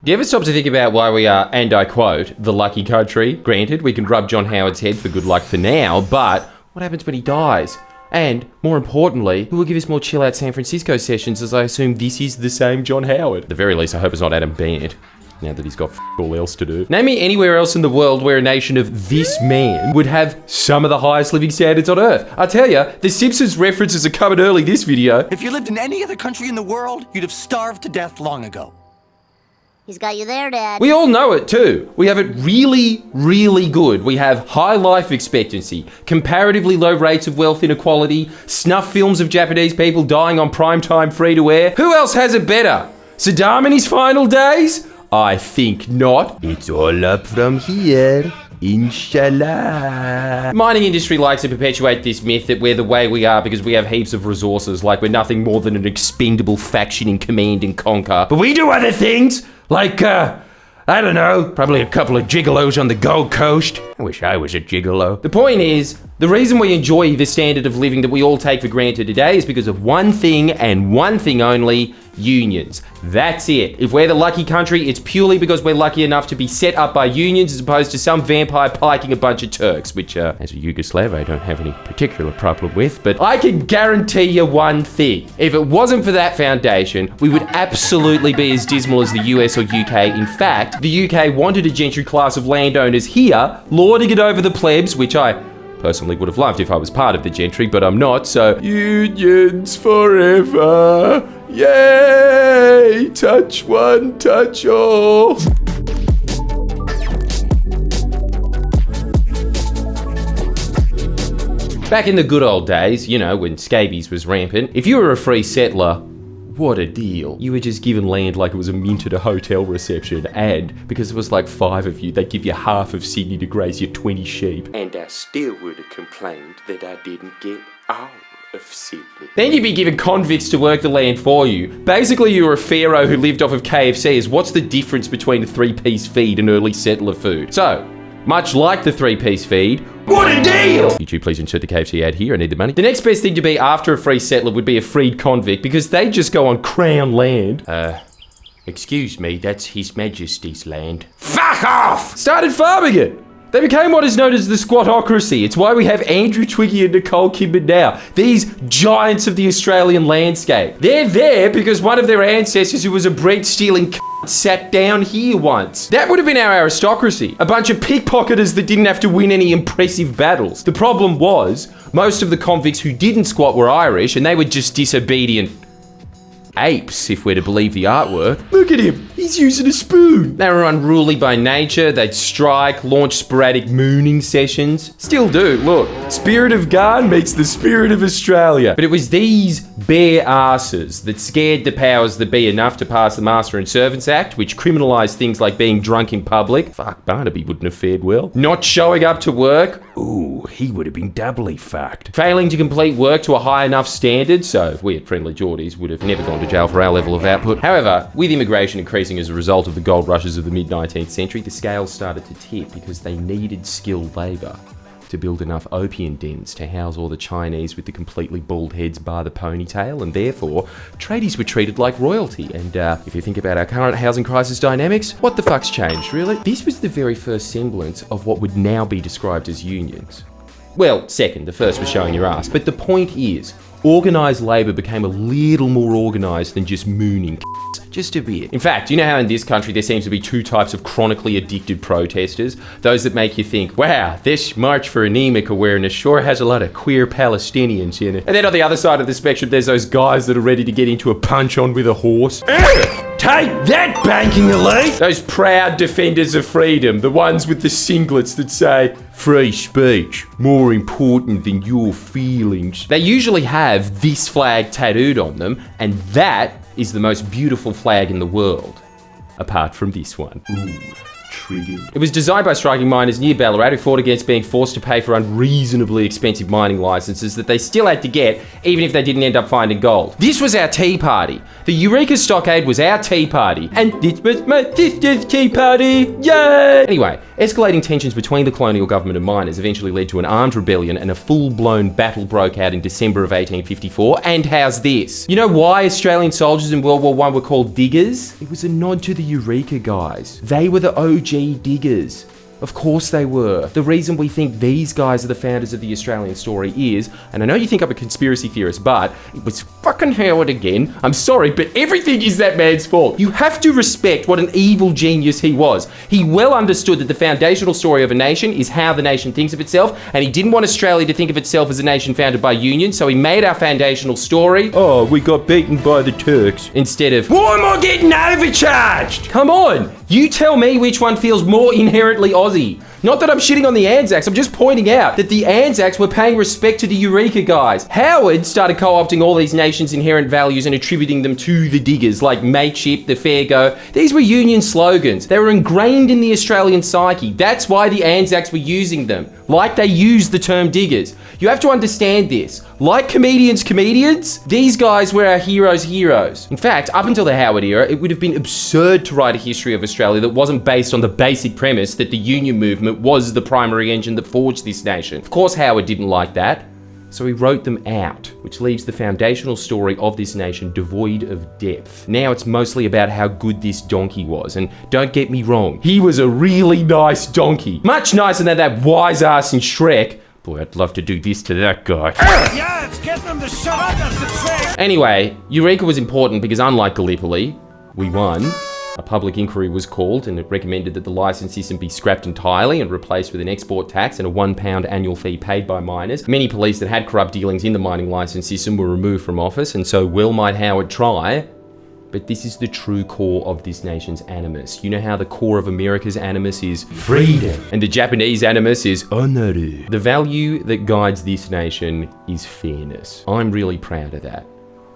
Do you ever stop to think about why we are, and I quote, the lucky country? Granted, we can rub John Howard's head for good luck for now, but what happens when he dies? And, more importantly, who will give us more chill-out San Francisco sessions, as I assume this is the same John Howard? At the very least, I hope it's not Adam Bant, now that he's got all else to do. Name me anywhere else in the world where a nation of this man would have some of the highest living standards on Earth. I tell ya, the Simpsons references are coming early this video. If you lived in any other country in the world, you'd have starved to death long ago. He's got you there, Dad. We all know it too. We have it really, really good. We have high life expectancy, comparatively low rates of wealth inequality, snuff films of Japanese people dying on primetime free-to-air. Who else has it better? Saddam in his final days? I think not. It's all up from here. Inshallah. The mining industry likes to perpetuate this myth that we're the way we are because we have heaps of resources, like we're nothing more than an expendable faction in Command and Conquer. But we do other things, like, I don't know, probably a couple of gigolos on the Gold Coast. I wish I was a gigolo. The point is, the reason we enjoy the standard of living that we all take for granted today is because of one thing and one thing only: unions. That's it. If we're the lucky country, it's purely because we're lucky enough to be set up by unions as opposed to some vampire piking a bunch of Turks, which, as a Yugoslav, I don't have any particular problem with, but I can guarantee you one thing. If it wasn't for that foundation, we would absolutely be as dismal as the US or UK. In fact, the UK wanted a gentry class of landowners here, lording it over the plebs, which I personally would have loved if I was part of the gentry, but I'm not, so unions forever. Yay! Touch one, touch all. Back in the good old days, you know, when scabies was rampant, if you were a free settler, what a deal. You were just given land like it was a mint at a hotel reception, and because there was like 5 of you, they'd give you half of Sydney to graze your 20 sheep. And I still would have complained that I didn't get all of Sydney. Then you'd be given convicts to work the land for you. Basically, you were a pharaoh who lived off of KFCs. What's the difference between a 3-piece feed and early settler food? So, much like the 3-piece feed, what a deal! YouTube, please insert the KFC ad here. I need the money. The next best thing to be after a free settler would be a freed convict, because they just go on Crown land. Excuse me, that's His Majesty's land. Fuck off! Started farming it. They became what is known as the squatocracy. It's why we have Andrew Twiggy and Nicole Kidman now. These giants of the Australian landscape. They're there because one of their ancestors, who was a bread-stealing sat down here once. That would have been our aristocracy. A bunch of pickpocketers that didn't have to win any impressive battles. The problem was, most of the convicts who didn't squat were Irish, and they were just disobedient apes, if we're to believe the artwork. Look at him, he's using a spoon. They were unruly by nature. They'd strike, launch sporadic mooning sessions. Still do, look. Spirit of God meets the spirit of Australia. But it was these bare asses that scared the powers that be enough to pass the Master and Servants Act, which criminalised things like being drunk in public. Fuck, Barnaby wouldn't have fared well. Not showing up to work. Ooh, he would have been doubly fucked. Failing to complete work to a high enough standard, so we at Friendly Geordies would have never gone to jail for our level of output. However, with immigration increasing as a result of the gold rushes of the mid-19th century, the scales started to tip because they needed skilled labour to build enough opium dens to house all the Chinese with the completely bald heads bar the ponytail, and therefore, tradies were treated like royalty. And if you think about our current housing crisis dynamics, what the fuck's changed, really? This was the very first semblance of what would now be described as unions. Well, second, the first was showing your ass. But the point is, organised labour became a little more organised than just mooning just a bit. In fact, you know how in this country there seems to be 2 types of chronically addicted protesters? Those that make you think, wow, this March for Anemic Awareness sure has a lot of queer Palestinians in it. And then on the other side of the spectrum, there's those guys that are ready to get into a punch-on with a horse. Take that, banking elite! Those proud defenders of freedom, the ones with the singlets that say, free speech, more important than your feelings. They usually have this flag tattooed on them, and that is the most beautiful flag in the world. Apart from this one. Ooh, Triggered. It was designed by striking miners near Ballarat who fought against being forced to pay for unreasonably expensive mining licenses that they still had to get, even if they didn't end up finding gold. This was our Tea Party. The Eureka Stockade was our Tea Party. And this was my sister's Tea Party. Yay! Anyway, escalating tensions between the colonial government and miners eventually led to an armed rebellion, and a full-blown battle broke out in December of 1854. And how's this? You know why Australian soldiers in World War I were called diggers? It was a nod to the Eureka guys. They were the OG diggers. Of course they were. The reason we think these guys are the founders of the Australian story is, and I know you think I'm a conspiracy theorist, but it was fucking Howard again. I'm sorry, but everything is that man's fault. You have to respect what an evil genius he was. He well understood that the foundational story of a nation is how the nation thinks of itself, and he didn't want Australia to think of itself as a nation founded by unions, so he made our foundational story, oh, we got beaten by the Turks, instead of, why am I getting overcharged? Come on, you tell me which one feels more inherently Aussie. Not that I'm shitting on the Anzacs, I'm just pointing out that the Anzacs were paying respect to the Eureka guys. Howard started co-opting all these nations' inherent values and attributing them to the diggers, like mateship, the fair go. These were union slogans. They were ingrained in the Australian psyche. That's why the Anzacs were using them, like they used the term diggers. You have to understand this. Like comedians, these guys were our heroes. In fact, up until the Howard era, it would have been absurd to write a history of Australia that wasn't based on the basic premise that the union movement was the primary engine that forged this nation. Of course, Howard didn't like that, so he wrote them out, which leaves the foundational story of this nation devoid of depth. Now it's mostly about how good this donkey was, and don't get me wrong, he was a really nice donkey. Much nicer than that wise ass in Shrek. Boy, I'd love to do this to that guy. Yeah, it's getting them to shut up, that's the trick! Anyway, Eureka was important because unlike Gallipoli, we won. A public inquiry was called and it recommended that the licence system be scrapped entirely and replaced with an export tax and a £1 annual fee paid by miners. Many police that had corrupt dealings in the mining licence system were removed from office, and so well might Howard try. But this is the true core of this nation's animus. You know how the core of America's animus is freedom, and the Japanese animus is honor. The value that guides this nation is fairness. I'm really proud of that.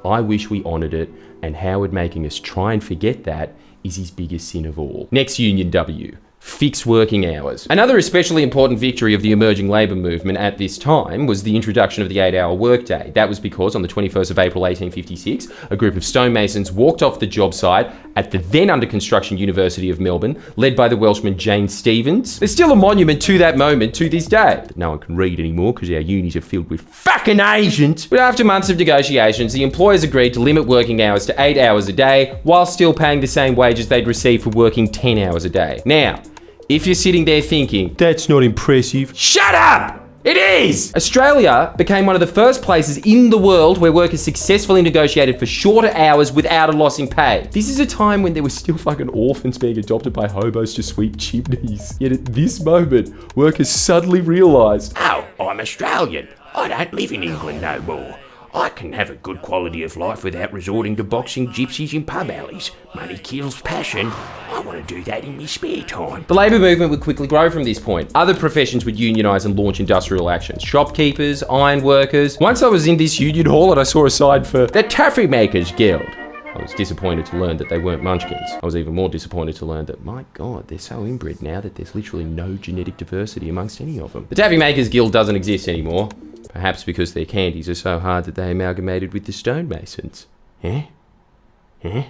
I wish we honoured it, and Howard making us try and forget that is his biggest sin of all. Next Union W. Fixed working hours. Another especially important victory of the emerging labour movement at this time was the introduction of the 8-hour workday. That was because on the 21st of April 1856, a group of stonemasons walked off the job site at the then under construction University of Melbourne, led by the Welshman James Stephens. There's still a monument to that moment to this day that no one can read anymore because our unis are filled with fucking Asians. But after months of negotiations, the employers agreed to limit working hours to 8 hours a day while still paying the same wages they'd receive for working 10 hours a day. Now, if you're sitting there thinking, that's not impressive, shut up! It is! Australia became one of the first places in the world where workers successfully negotiated for shorter hours without a loss in pay. This is a time when there were still fucking orphans being adopted by hobos to sweep chimneys. Yet at this moment, workers suddenly realised, oh, I'm Australian. I don't live in England no more. I can have a good quality of life without resorting to boxing gypsies in pub alleys. Money kills passion. I want to do that in my spare time. The labour movement would quickly grow from this point. Other professions would unionise and launch industrial actions. Shopkeepers, iron workers. Once I was in this union hall and I saw a sign for the Taffy Makers Guild. I was disappointed to learn that they weren't munchkins. I was even more disappointed to learn that, my God, they're so inbred now that there's literally no genetic diversity amongst any of them. The Taffy Makers Guild doesn't exist anymore. Perhaps because their candies are so hard that they amalgamated with the stonemasons.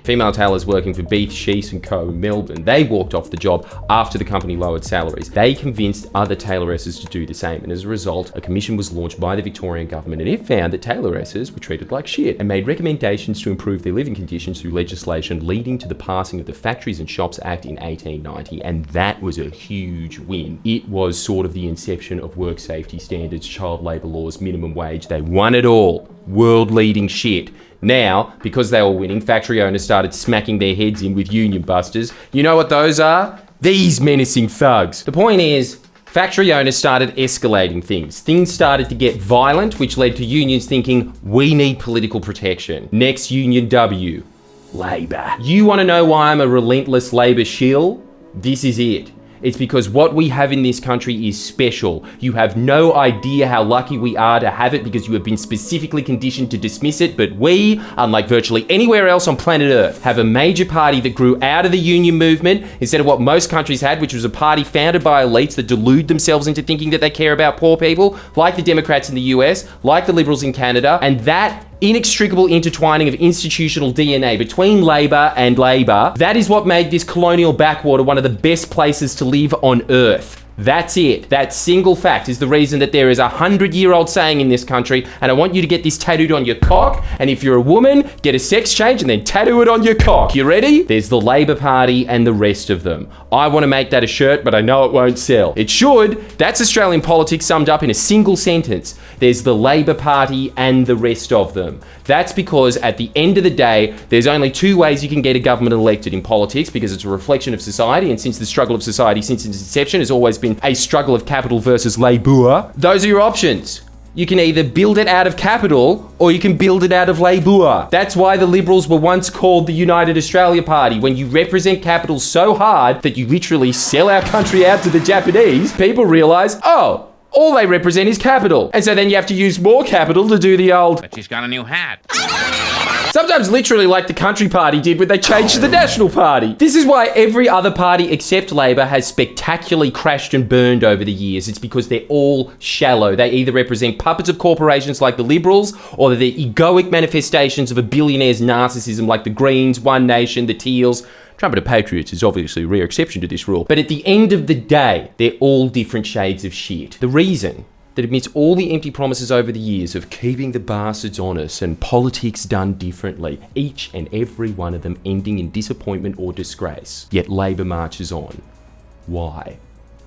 Female tailors working for Beath, Sheese & Co. in Melbourne, they walked off the job after the company lowered salaries. They convinced other tailoresses to do the same, and as a result, a commission was launched by the Victorian government, and it found that tailoresses were treated like shit and made recommendations to improve their living conditions through legislation, leading to the passing of the Factories and Shops Act in 1890, and that was a huge win. It was sort of the inception of work safety standards, child labour laws, minimum wage. They won it all. World-leading shit. Now, because they were winning, factory owners started smacking their heads in with union busters. You know what those are? These menacing thugs. The point is, factory owners started escalating things. Things started to get violent, which led to unions thinking, we need political protection. Next Union W. Labour. You want to know why I'm a relentless labour shill? This is it. It's because what we have in this country is special. You have no idea how lucky we are to have it because you have been specifically conditioned to dismiss it, but we, unlike virtually anywhere else on planet Earth, have a major party that grew out of the union movement instead of what most countries had, which was a party founded by elites that delude themselves into thinking that they care about poor people, like the Democrats in the US, like the Liberals in Canada, and that inextricable intertwining of institutional DNA between Labor and Labor, that is what made this colonial backwater one of the best places to live on Earth. That's it. That single fact is the reason that there is a 100-year-old saying in this country, and I want you to get this tattooed on your cock, and if you're a woman, get a sex change and then tattoo it on your cock. You ready? There's the Labor Party and the rest of them. I want to make that a shirt, but I know it won't sell. It should. That's Australian politics summed up in a single sentence. There's the Labor Party and the rest of them. That's because at the end of the day, there's only two ways you can get a government elected in politics, because it's a reflection of society, and since the struggle of society since its inception has always been a struggle of capital versus labour, those are your options. You can either build it out of capital or you can build it out of labour. That's why the Liberals were once called the United Australia Party. When you represent capital so hard that you literally sell our country out to the Japanese, people realise, oh, all they represent is capital. And so then you have to use more capital to do the old... But she's got a new hat. Sometimes literally like the Country Party did when they changed to the National Party. This is why every other party except Labor has spectacularly crashed and burned over the years. It's because they're all shallow. They either represent puppets of corporations like the Liberals, or they're egoic manifestations of a billionaire's narcissism like the Greens, One Nation, the Teals. Trumpet of Patriots is obviously a rare exception to this rule. But at the end of the day, they're all different shades of shit. The reason that amidst all the empty promises over the years of keeping the bastards honest and politics done differently, each and every one of them ending in disappointment or disgrace, yet Labor marches on. Why?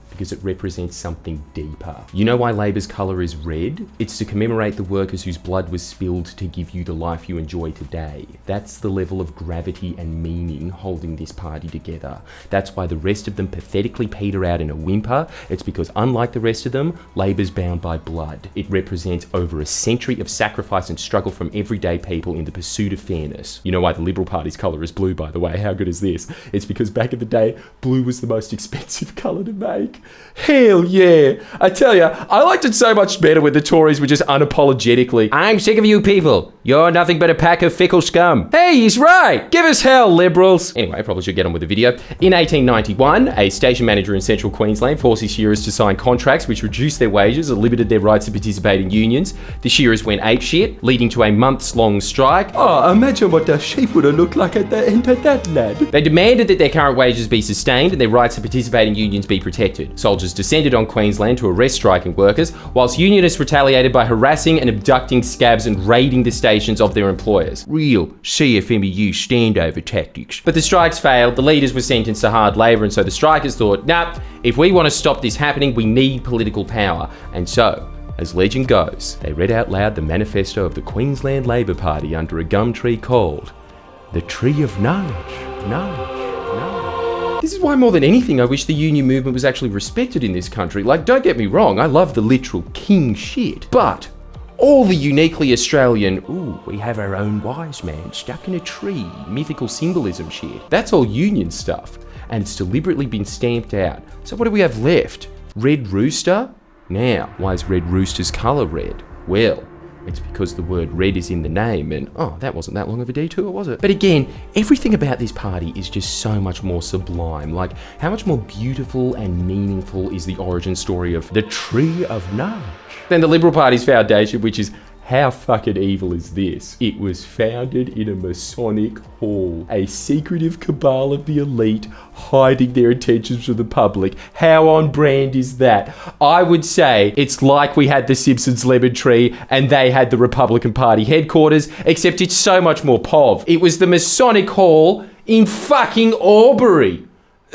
Because it represents something deeper. You know why Labor's colour is red? It's to commemorate the workers whose blood was spilled to give you the life you enjoy today. That's the level of gravity and meaning holding this party together. That's why the rest of them pathetically peter out in a whimper. It's because unlike the rest of them, Labor's bound by blood. It represents over a century of sacrifice and struggle from everyday people in the pursuit of fairness. You know why the Liberal Party's colour is blue, by the way? How good is this? It's because back in the day, blue was the most expensive colour to make. Hell yeah. I tell ya, I liked it so much better when the Tories were just unapologetically, I'm sick of you people. You're nothing but a pack of fickle scum. Hey, he's right. Give us hell, Liberals. Anyway, I probably should get on with the video. In 1891, a station manager in central Queensland forced his shearers to sign contracts which reduced their wages and limited their rights to participate in unions. The shearers went apeshit, leading to a months-long strike. Oh, imagine what the sheep would have looked like at the end of that, lad. They demanded that their current wages be sustained and their rights to participate in unions be protected. Soldiers descended on Queensland to arrest striking workers, whilst unionists retaliated by harassing and abducting scabs and raiding the stations of their employers. Real CFMEU standover tactics. But the strikes failed, the leaders were sentenced to hard labour, and so the strikers thought, nah, if we want to stop this happening, we need political power. And so, as legend goes, they read out loud the manifesto of the Queensland Labor Party under a gum tree called the Tree of Knowledge. This is why more than anything I wish the union movement was actually respected in this country. Like, don't get me wrong, I love the literal king shit, but all the uniquely Australian, ooh, we have our own wise man stuck in a tree, mythical symbolism shit, that's all union stuff, and it's deliberately been stamped out. So what do we have left? Red Rooster? Now, why is Red Rooster's colour red? Well, it's because the word red is in the name, and oh, that wasn't that long of a detour, was it? But again, everything about this party is just so much more sublime. Like, how much more beautiful and meaningful is the origin story of the Tree of Knowledge than the Liberal Party's foundation, which is, how fucking evil is this? It was founded in a Masonic hall, a secretive cabal of the elite hiding their intentions from the public. How on brand is that? I would say it's like we had the Simpsons lemon tree and they had the Republican Party headquarters, except it's so much more pov. It was the Masonic hall in fucking Albury.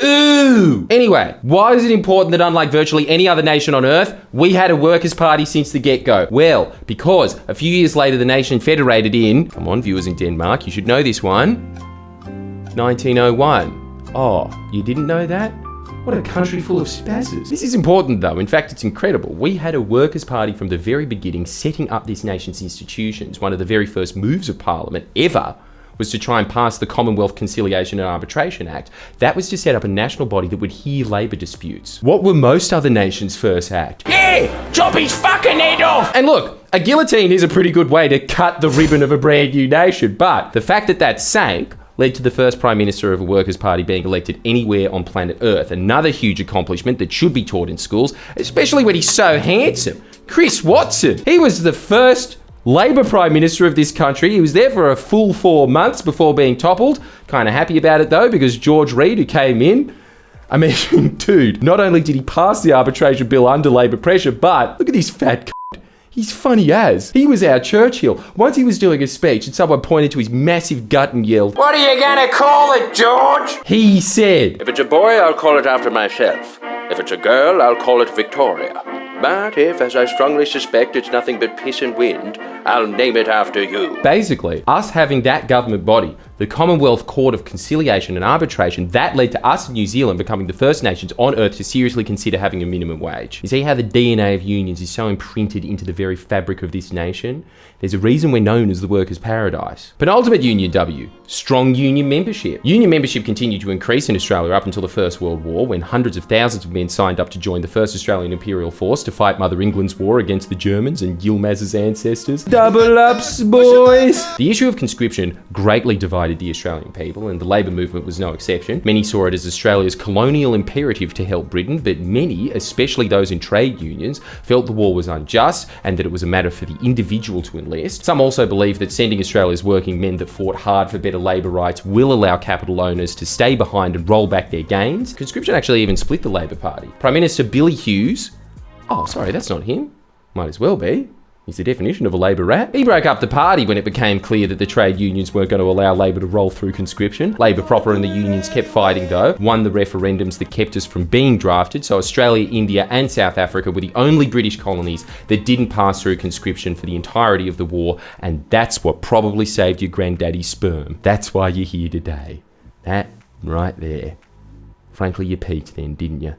Ooh! Anyway, why is it important that unlike virtually any other nation on Earth, we had a workers' party since the get-go? Well, because a few years later the nation federated in, come on viewers in Denmark, you should know this one, 1901. Oh, you didn't know that? What a country full of spazzes. This is important though, in fact it's incredible. We had a workers' party from the very beginning setting up this nation's institutions. One of the very first moves of Parliament ever was to try and pass the Commonwealth Conciliation and Arbitration Act. That was to set up a national body that would hear labour disputes. What were most other nations' first act? Yeah, chop his fucking head off! And look, a guillotine is a pretty good way to cut the ribbon of a brand new nation, but the fact that that sank led to the first Prime Minister of a Workers' Party being elected anywhere on planet Earth. Another huge accomplishment that should be taught in schools, especially when he's so handsome. Chris Watson. He was the first Labor Prime Minister of this country. He was there for a full 4 months before being toppled. Kind of happy about it though, because George Reid, who came in, I mean, dude, not only did he pass the arbitration bill under Labor pressure, but look at this fat c***. He's funny as. He was our Churchill. Once he was doing a speech and someone pointed to his massive gut and yelled, What are you gonna call it, George? he said, If it's a boy, I'll call it after myself. If it's a girl, I'll call it Victoria. But if, as I strongly suspect, it's nothing but piss and wind, I'll name it after you. Basically, us having that government body, the Commonwealth Court of Conciliation and Arbitration, that led to us in New Zealand becoming the first nations on earth to seriously consider having a minimum wage. You see how the DNA of unions is so imprinted into the very fabric of this nation? There's a reason we're known as the workers' paradise. Penultimate Union W, strong union membership. Union membership continued to increase in Australia up until the First World War, when hundreds of thousands of men signed up to join the First Australian Imperial Force to fight Mother England's war against the Germans and Yilmaz's ancestors. Double ups, boys! The issue of conscription greatly divided the Australian people, and the labour movement was no exception. Many saw it as Australia's colonial imperative to help Britain, but many, especially those in trade unions, felt the war was unjust and that it was a matter for the individual to enlist. Some also believe that sending Australia's working men that fought hard for better labour rights will allow capital owners to stay behind and roll back their gains. Conscription actually even split the Labor Party. Prime Minister Billy Hughes, oh sorry, that's not him, might as well be. He's the definition of a Labor rat. He broke up the party when it became clear that the trade unions weren't going to allow Labor to roll through conscription. Labor proper and the unions kept fighting though, won the referendums that kept us from being drafted, so Australia, India and South Africa were the only British colonies that didn't pass through conscription for the entirety of the war, and that's what probably saved your granddaddy's sperm. That's why you're here today. That right there. Frankly, you peaked then, didn't you?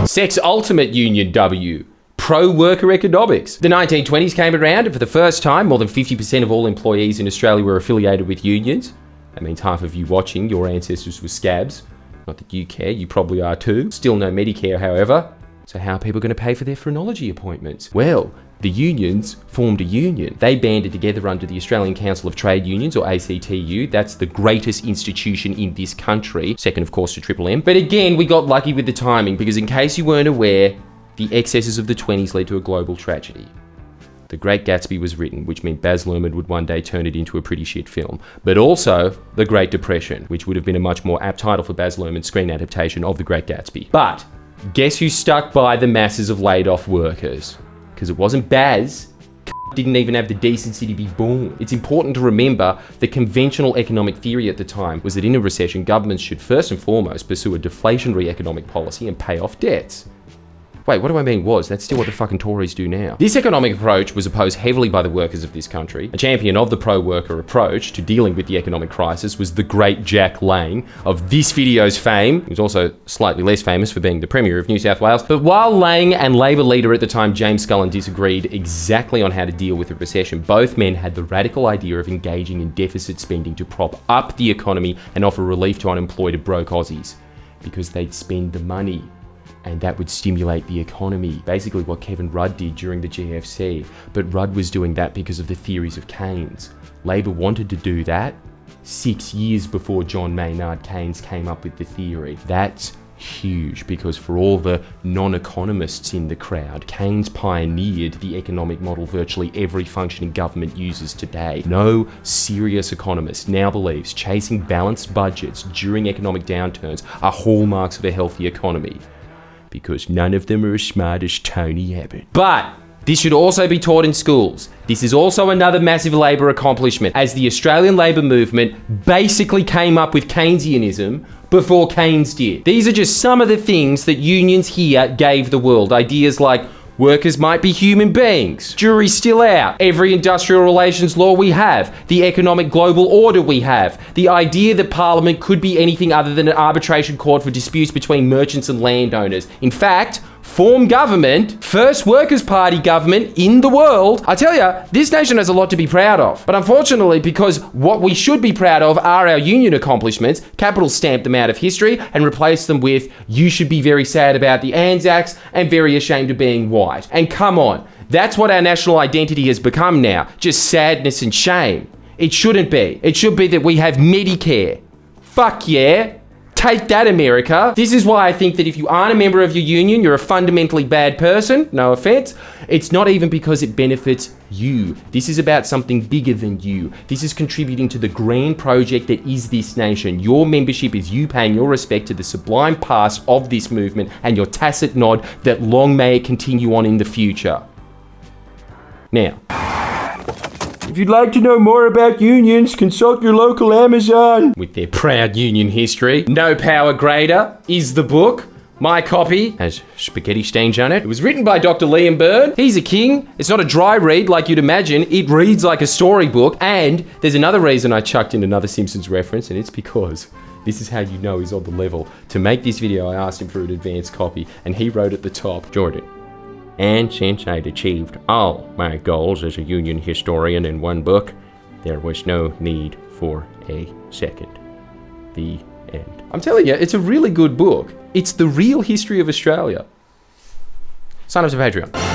Sex Ultimate Union W. Pro-worker economics. The 1920s came around, and for the first time, more than 50% of all employees in Australia were affiliated with unions. That means half of you watching, your ancestors were scabs. Not that you care, you probably are too. Still no Medicare, however. So how are people going to pay for their phrenology appointments? Well, the unions formed a union. They banded together under the Australian Council of Trade Unions, or ACTU. That's the greatest institution in this country. Second, of course, to Triple M. But again, we got lucky with the timing, because in case you weren't aware, the excesses of the 20s led to a global tragedy. The Great Gatsby was written, which meant Baz Luhrmann would one day turn it into a pretty shit film. But also, The Great Depression, which would have been a much more apt title for Baz Luhrmann's screen adaptation of The Great Gatsby. But guess who stuck by the masses of laid off workers? Because it wasn't Baz. Didn't even have the decency to be born. It's important to remember the conventional economic theory at the time was that in a recession, governments should first and foremost pursue a deflationary economic policy and pay off debts. Wait, what do I mean was? That's still what the fucking Tories do now. This economic approach was opposed heavily by the workers of this country. A champion of the pro-worker approach to dealing with the economic crisis was the great Jack Lang, of this video's fame. He was also slightly less famous for being the Premier of New South Wales. But while Lang and Labor leader at the time, James Scullin, disagreed exactly on how to deal with the recession, both men had the radical idea of engaging in deficit spending to prop up the economy and offer relief to unemployed and broke Aussies. Because they'd spend the money, and that would stimulate the economy. Basically what Kevin Rudd did during the GFC. But Rudd was doing that because of the theories of Keynes. Labor wanted to do that 6 years before John Maynard Keynes came up with the theory. That's huge, because for all the non-economists in the crowd, Keynes pioneered the economic model virtually every functioning government uses today. No serious economist now believes chasing balanced budgets during economic downturns are hallmarks of a healthy economy, because none of them are as smart as Tony Abbott. But this should also be taught in schools. This is also another massive labour accomplishment, as the Australian labour movement basically came up with Keynesianism before Keynes did. These are just some of the things that unions here gave the world. Ideas like workers might be human beings, jury's still out, every industrial relations law we have, the economic global order we have, the idea that Parliament could be anything other than an arbitration court for disputes between merchants and landowners. In fact, form government, first Workers' Party government in the world. I tell you, this nation has a lot to be proud of. But unfortunately, because what we should be proud of are our union accomplishments, Capital stamped them out of history and replaced them with, you should be very sad about the Anzacs and very ashamed of being white. And come on, that's what our national identity has become now, just sadness and shame. It shouldn't be. It should be that we have Medicare. Fuck yeah. Take that, America. This is why I think that if you aren't a member of your union, you're a fundamentally bad person. No offense. It's not even because it benefits you. This is about something bigger than you. This is contributing to the grand project that is this nation. Your membership is you paying your respect to the sublime past of this movement and your tacit nod that long may it continue on in the future. Now, if you'd like to know more about unions, consult your local Amazon. With their proud union history. No Power Greater is the book. My copy has spaghetti stains on it. It was written by Dr. Liam Byrne. He's a king. It's not a dry read like you'd imagine. It reads like a storybook. And there's another reason I chucked in another Simpsons reference, and it's because this is how you know he's on the level. To make this video, I asked him for an advanced copy, and he wrote at the top, Jordan. And since I'd achieved all my goals as a union historian in one book, there was no need for a second. The end. I'm telling you, it's a really good book. It's the real history of Australia. Sign up to Patreon.